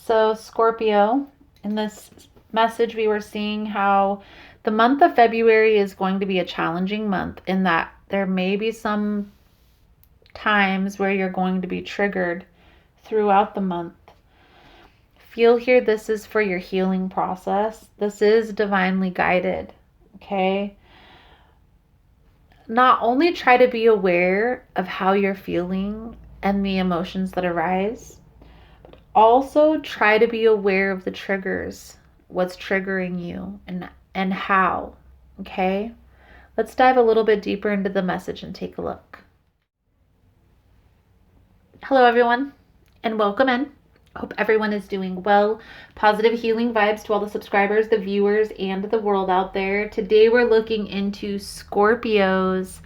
So Scorpio, in this message we were seeing how the month of February is going to be a challenging month in that there may be some times where you're going to be triggered throughout the month. Feel here this is for your healing process. This is divinely guided, okay? Not only try to be aware of how you're feeling and the emotions that arise, but also try to be aware of the triggers, what's triggering you and how, okay? Let's dive a little bit deeper into the message and take a look. Hello everyone, and welcome in. Hope everyone is doing well. Positive healing vibes to all the subscribers, the viewers, and the world out there. Today we're looking into Scorpio's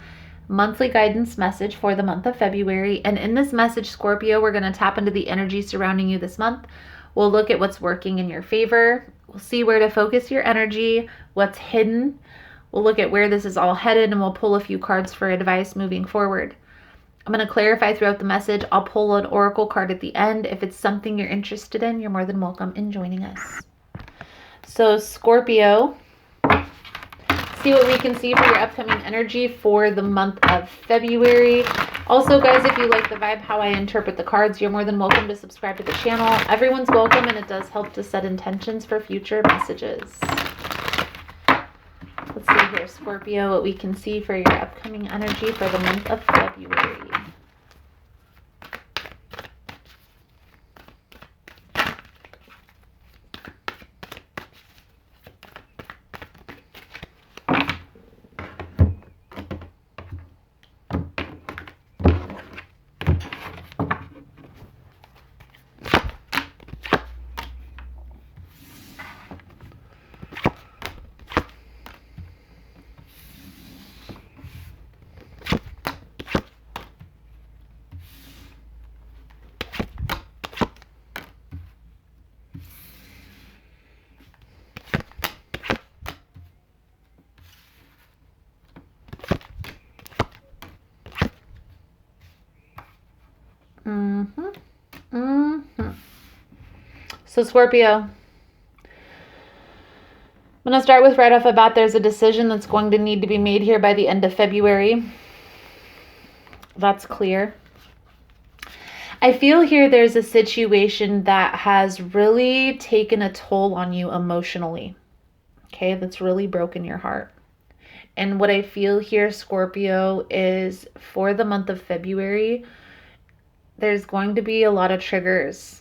monthly guidance message for the month of February. And in this message, Scorpio, we're going to tap into the energy surrounding you this month. We'll look at what's working in your favor. We'll see where to focus your energy, what's hidden. We'll look at where this is all headed, and we'll pull a few cards for advice moving forward. I'm going to clarify throughout the message. I'll pull an oracle card at the end. If it's something you're interested in, you're more than welcome in joining us. So Scorpio, see what we can see for your upcoming energy for the month of February. Also, guys, if you like the vibe, how I interpret the cards, you're more than welcome to subscribe to the channel. Everyone's welcome, and it does help to set intentions for future messages. Let's see here, Scorpio, what we can see for your upcoming energy for the month of February. So Scorpio, I'm going to start with right off the bat, there's a decision that's going to need to be made here by the end of February. That's clear. I feel here there's a situation that has really taken a toll on you emotionally, okay, that's really broken your heart. And what I feel here, Scorpio, is for the month of February, there's going to be a lot of triggers.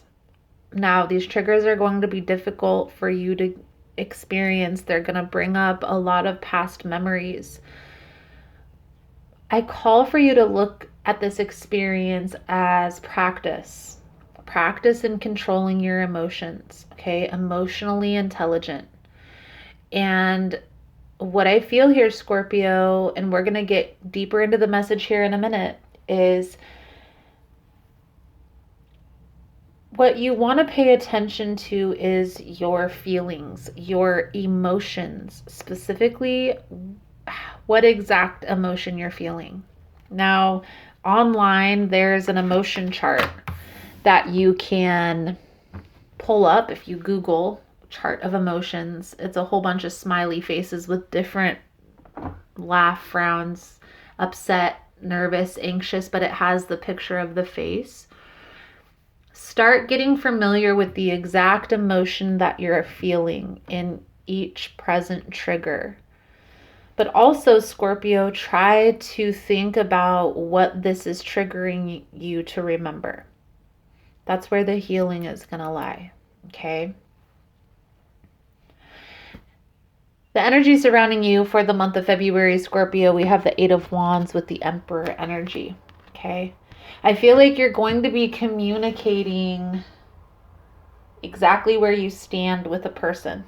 Now, these triggers are going to be difficult for you to experience. They're going to bring up a lot of past memories. I call for you to look at this experience as practice. Practice in controlling your emotions, okay? Emotionally intelligent. And what I feel here, Scorpio, and we're going to get deeper into the message here in a minute, is what you want to pay attention to is your feelings, your emotions, specifically what exact emotion you're feeling. Now, online, there's an emotion chart that you can pull up if you Google chart of emotions. It's a whole bunch of smiley faces with different laugh, frowns, upset, nervous, anxious, but it has the picture of the face. Start getting familiar with the exact emotion that you're feeling in each present trigger. But also, Scorpio, try to think about what this is triggering you to remember. That's where the healing is going to lie, okay? The energy surrounding you for the month of February, Scorpio, we have the Eight of Wands with the Emperor energy, okay? I feel like you're going to be communicating exactly where you stand with a person.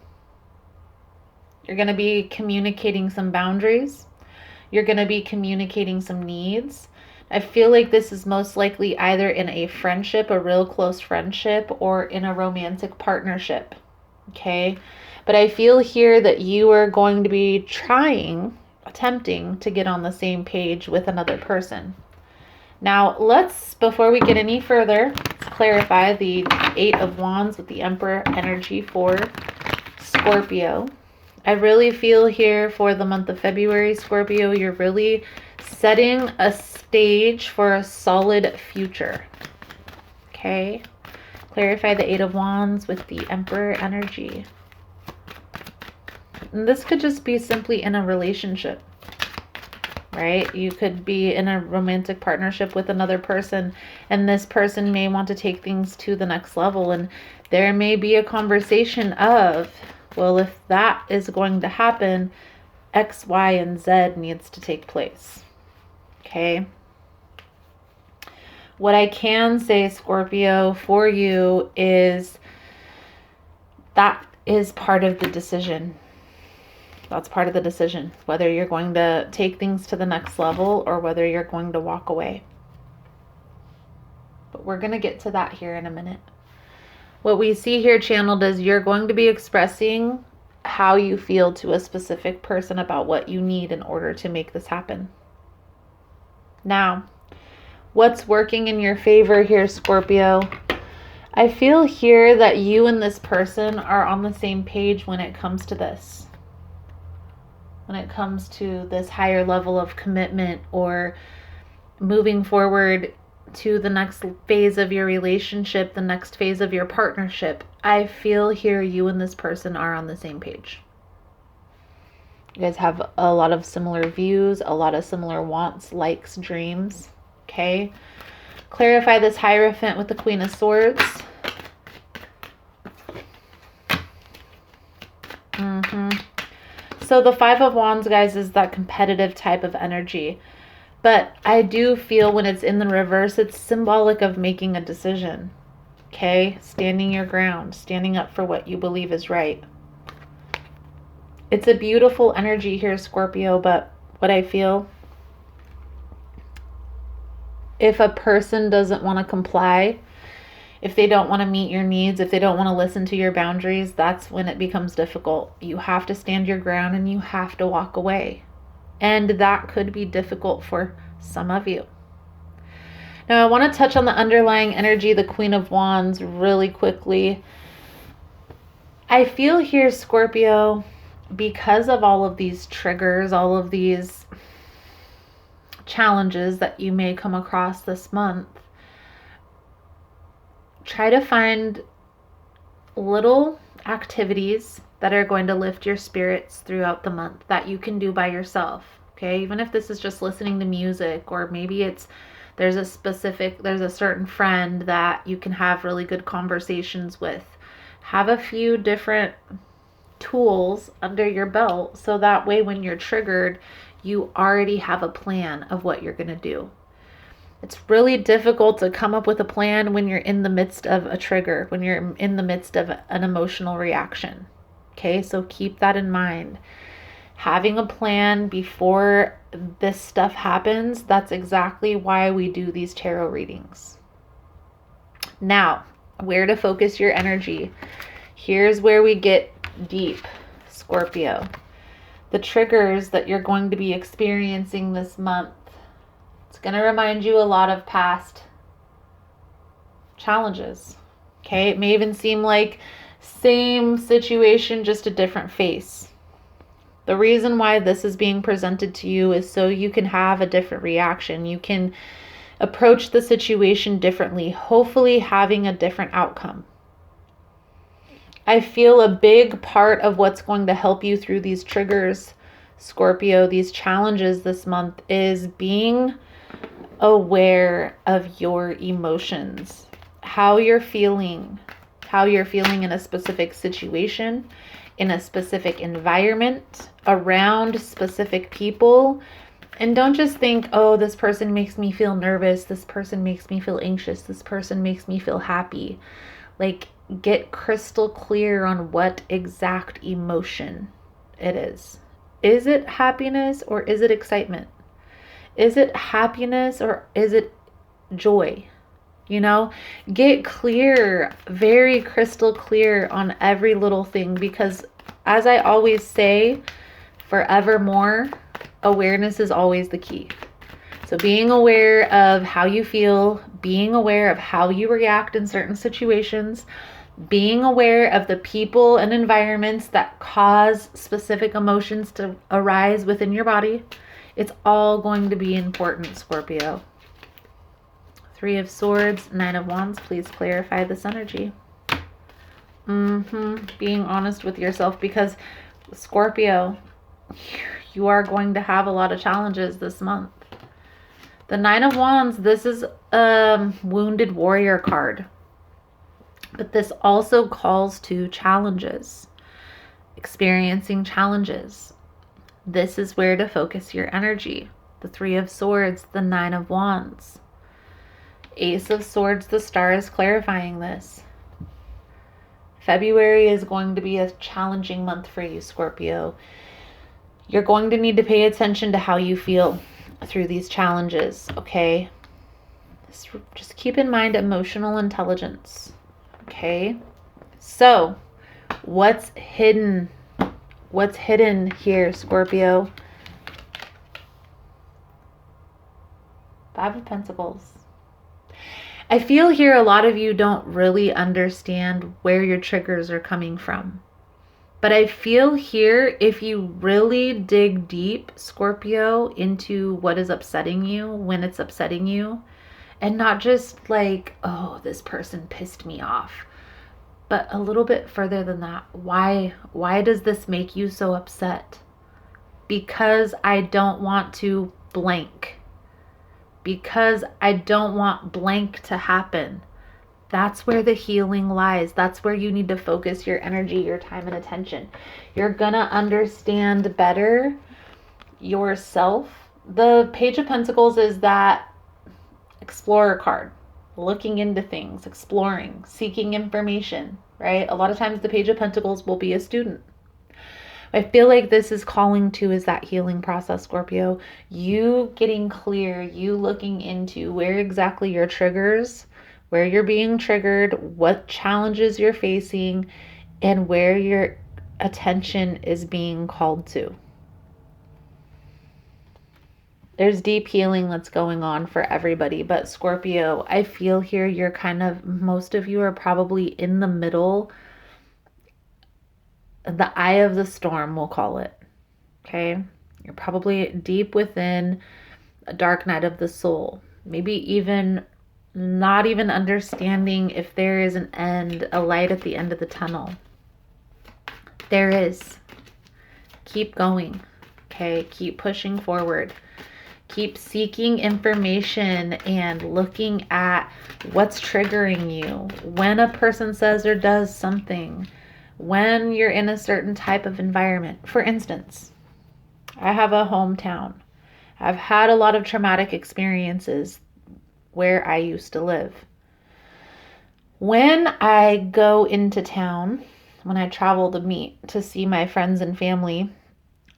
You're going to be communicating some boundaries. You're going to be communicating some needs. I feel like this is most likely either in a friendship, a real close friendship, or in a romantic partnership, okay? But I feel here that you are going to be attempting to get on the same page with another person. Now, before we get any further, let's clarify the Eight of Wands with the Emperor energy for Scorpio. I really feel here for the month of February, Scorpio, you're really setting a stage for a solid future. Okay. Clarify the Eight of Wands with the Emperor energy. And this could just be simply in a relationship, right? You could be in a romantic partnership with another person, and this person may want to take things to the next level. And there may be a conversation of, well, if that is going to happen, X, Y, and Z needs to take place. Okay. What I can say, Scorpio, for you is that is part of the decision. That's part of the decision, whether you're going to take things to the next level or whether you're going to walk away. But we're going to get to that here in a minute. What we see here channeled is you're going to be expressing how you feel to a specific person about what you need in order to make this happen. Now, what's working in your favor here, Scorpio? I feel here that you and this person are on the same page when it comes to this. When it comes to this higher level of commitment or moving forward to the next phase of your relationship, the next phase of your partnership, I feel here you and this person are on the same page. You guys have a lot of similar views, a lot of similar wants, likes, dreams. Okay. Clarify this Hierophant with the Queen of Swords. So the Five of Wands, guys, is that competitive type of energy. But I do feel when it's in the reverse, it's symbolic of making a decision. Okay? Standing your ground. Standing up for what you believe is right. It's a beautiful energy here, Scorpio, but what I feel, if a person doesn't want to comply, if they don't want to meet your needs, if they don't want to listen to your boundaries, that's when it becomes difficult. You have to stand your ground and you have to walk away. And that could be difficult for some of you. Now, I want to touch on the underlying energy, the Queen of Wands, really quickly. I feel here, Scorpio, because of all of these triggers, all of these challenges that you may come across this month, try to find little activities that are going to lift your spirits throughout the month that you can do by yourself. Okay, even if this is just listening to music, or maybe there's a certain friend that you can have really good conversations with. Have a few different tools under your belt so that way when you're triggered, you already have a plan of what you're going to do. It's really difficult to come up with a plan when you're in the midst of a trigger, when you're in the midst of an emotional reaction. Okay, so keep that in mind. Having a plan before this stuff happens, that's exactly why we do these tarot readings. Now, where to focus your energy? Here's where we get deep, Scorpio. The triggers that you're going to be experiencing this month, it's going to remind you a lot of past challenges. Okay, it may even seem like same situation, just a different face. The reason why this is being presented to you is so you can have a different reaction. You can approach the situation differently, hopefully having a different outcome. I feel a big part of what's going to help you through these triggers, Scorpio, these challenges this month, is being aware of your emotions, how you're feeling in a specific situation, in a specific environment, around specific people. And don't just think, oh, this person makes me feel nervous, this person makes me feel anxious, this person makes me feel happy. Like, get crystal clear on what exact emotion it is. Is it happiness or is it excitement? Is it happiness or is it joy? You know, get clear, very crystal clear on every little thing, because as I always say, forevermore, awareness is always the key. So being aware of how you feel, being aware of how you react in certain situations, being aware of the people and environments that cause specific emotions to arise within your body. It's all going to be important, Scorpio. Three of Swords, Nine of Wands. Please clarify this energy. Being honest with yourself, because Scorpio, you are going to have a lot of challenges this month. The Nine of Wands, this is a wounded warrior card. But this also calls to challenges, experiencing challenges. This is where to focus your energy. The Three of Swords, the Nine of Wands. Ace of Swords, the Star is clarifying this. February is going to be a challenging month for you, Scorpio. You're going to need to pay attention to how you feel through these challenges, okay? Just keep in mind emotional intelligence. Okay, so what's hidden? What's hidden here, Scorpio? Five of Pentacles. I feel here a lot of you don't really understand where your triggers are coming from. But I feel here, if you really dig deep, Scorpio, into what is upsetting you, when it's upsetting you, and not just like, oh, this person pissed me off, but a little bit further than that. Why does this make you so upset? Because I don't want to blank. Because I don't want blank to happen. That's where the healing lies. That's where you need to focus your energy, your time, and attention. You're gonna understand better yourself. The Page of Pentacles is that explorer card, looking into things, exploring, seeking information, right? A lot of times the Page of Pentacles will be a student. I feel like this is calling to is that healing process, Scorpio. You getting clear, you looking into where exactly your triggers, where you're being triggered, what challenges you're facing, and where your attention is being called to. There's deep healing that's going on for everybody, but Scorpio, I feel here you're most of you are probably in the middle, the eye of the storm, we'll call it, okay? You're probably deep within a dark night of the soul, maybe even not even understanding if there is an end, a light at the end of the tunnel. There is. Keep going, okay? Keep pushing forward. Keep seeking information and looking at what's triggering you. When a person says or does something, when you're in a certain type of environment. For instance, I have a hometown. I've had a lot of traumatic experiences where I used to live. When I go into town, when I travel to see my friends and family,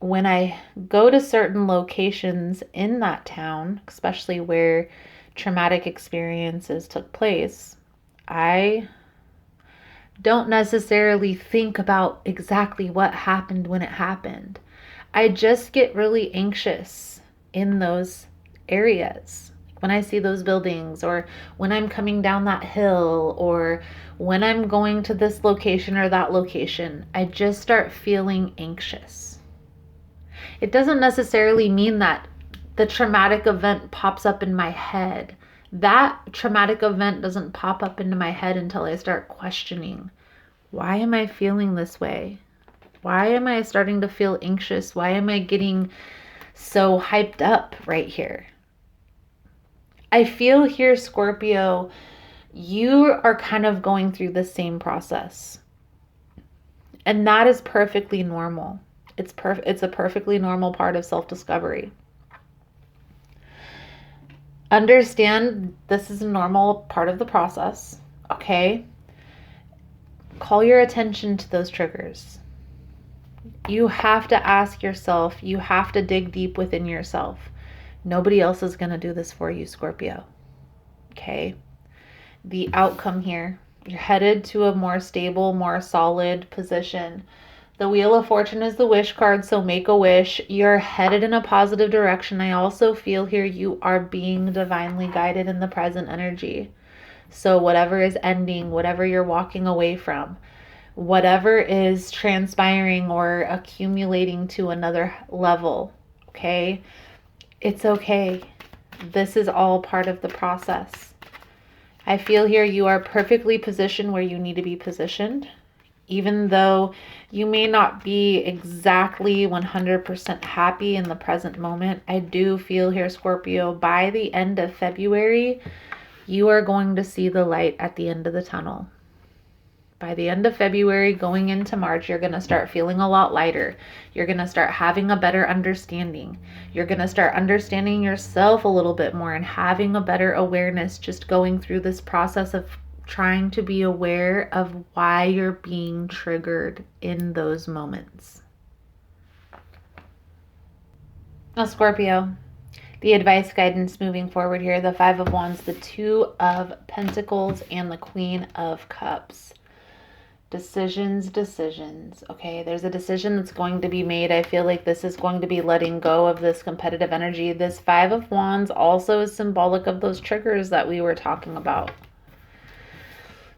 when I go to certain locations in that town, especially where traumatic experiences took place, I don't necessarily think about exactly what happened when it happened. I just get really anxious in those areas. When I see those buildings, or when I'm coming down that hill, or when I'm going to this location or that location, I just start feeling anxious. It doesn't necessarily mean that the traumatic event pops up in my head. That traumatic event doesn't pop up into my head until I start questioning, why am I feeling this way? Why am I starting to feel anxious? Why am I getting so hyped up right here? I feel here, Scorpio, you are kind of going through the same process. And that is perfectly normal. It's a perfectly normal part of self-discovery. Understand this is a normal part of the process, okay? Call your attention to those triggers. You have to ask yourself, you have to dig deep within yourself. Nobody else is going to do this for you, Scorpio. Okay? The outcome here, you're headed to a more stable, more solid position. The Wheel of Fortune is the wish card, so make a wish. You're headed in a positive direction. I also feel here you are being divinely guided in the present energy. So whatever is ending, whatever you're walking away from, whatever is transpiring or accumulating to another level, okay? It's okay. This is all part of the process. I feel here you are perfectly positioned where you need to be positioned. Even though you may not be exactly 100% happy in the present moment, I do feel here, Scorpio, by the end of February, you are going to see the light at the end of the tunnel. By the end of February, going into March, you're going to start feeling a lot lighter. You're going to start having a better understanding. You're going to start understanding yourself a little bit more and having a better awareness, just going through this process of trying to be aware of why you're being triggered in those moments. Now, Scorpio, the advice guidance moving forward here, the Five of Wands, the Two of Pentacles, and the Queen of Cups. Decisions. Okay, there's a decision that's going to be made. I feel like this is going to be letting go of this competitive energy. This Five of Wands also is symbolic of those triggers that we were talking about.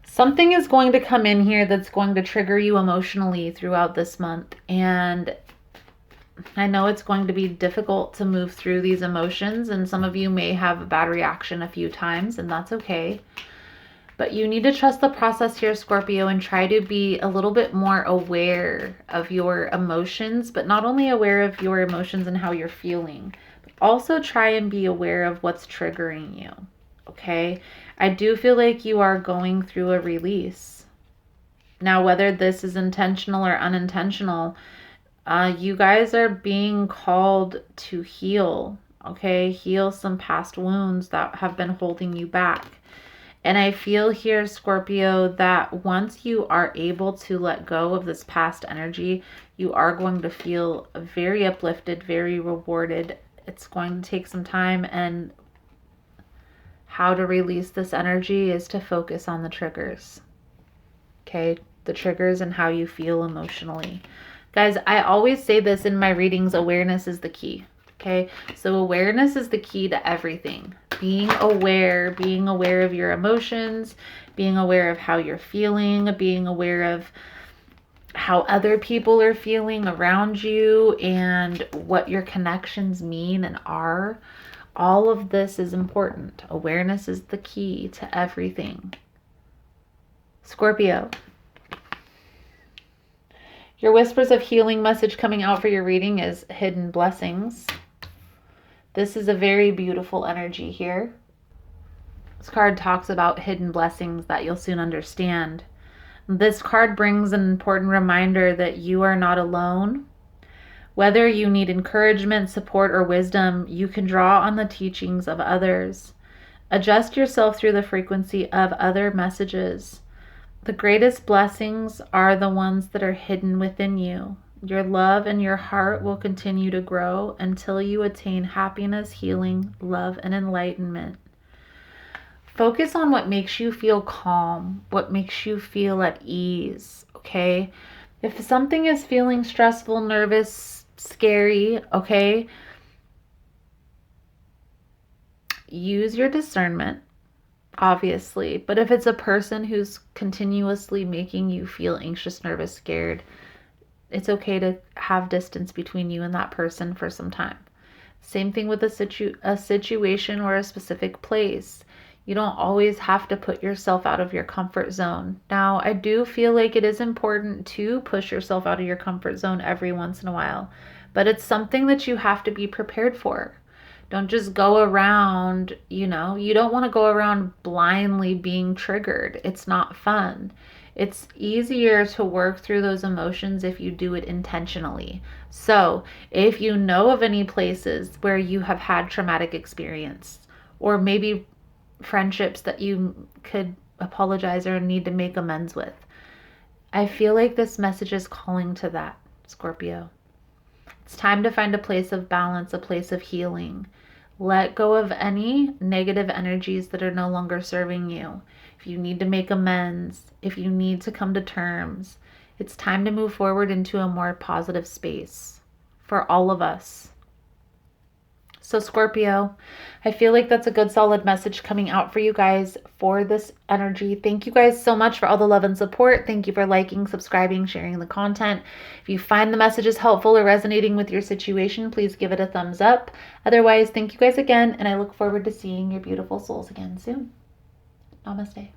Something is going to come in here that's going to trigger you emotionally throughout this month. And I know it's going to be difficult to move through these emotions. And some of you may have a bad reaction a few times, and that's okay. But you need to trust the process here, Scorpio, and try to be a little bit more aware of your emotions, but not only aware of your emotions and how you're feeling, but also try and be aware of what's triggering you. Okay, I do feel like you are going through a release. Now, whether this is intentional or unintentional, you guys are being called to heal, okay? Heal some past wounds that have been holding you back. And I feel here, Scorpio, that once you are able to let go of this past energy, you are going to feel very uplifted, very rewarded. It's going to take some time, and how to release this energy is to focus on the triggers. Okay, the triggers and how you feel emotionally. Guys, I always say this in my readings, awareness is the key. Okay, so awareness is the key to everything. Being aware of your emotions, being aware of how you're feeling, being aware of how other people are feeling around you and what your connections mean and are. All of this is important. Awareness is the key to everything. Scorpio, your whispers of healing message coming out for your reading is hidden blessings. This is a very beautiful energy here. This card talks about hidden blessings that you'll soon understand. This card brings an important reminder that you are not alone. Whether you need encouragement, support, or wisdom, you can draw on the teachings of others. Adjust yourself through the frequency of other messages. The greatest blessings are the ones that are hidden within you. Your love and your heart will continue to grow until you attain happiness, healing, love, and enlightenment. Focus on what makes you feel calm, what makes you feel at ease, okay? If something is feeling stressful, nervous, scary, okay, use your discernment, obviously. But if it's a person who's continuously making you feel anxious, nervous, scared, it's okay to have distance between you and that person for some time. Same thing with a situation or a specific place. You don't always have to put yourself out of your comfort zone. Now, I do feel like it is important to push yourself out of your comfort zone every once in a while, but it's something that you have to be prepared for. Don't just go around, you don't want to go around blindly being triggered. It's not fun. It's easier to work through those emotions if you do it intentionally. So if you know of any places where you have had traumatic experience, or maybe friendships that you could apologize or need to make amends with, I feel like this message is calling to that, Scorpio. It's time to find a place of balance, a place of healing. Let go of any negative energies that are no longer serving you. If you need to make amends, if you need to come to terms, It's time to move forward into a more positive space for all of us. So Scorpio, I feel like that's a good solid message coming out for you guys for this energy. Thank you guys so much for all the love and support. Thank you for liking, subscribing, sharing the content. If you find the messages helpful or resonating with your situation, please give it a thumbs up. Otherwise, thank you guys again, and I look forward to seeing your beautiful souls again soon. Namaste.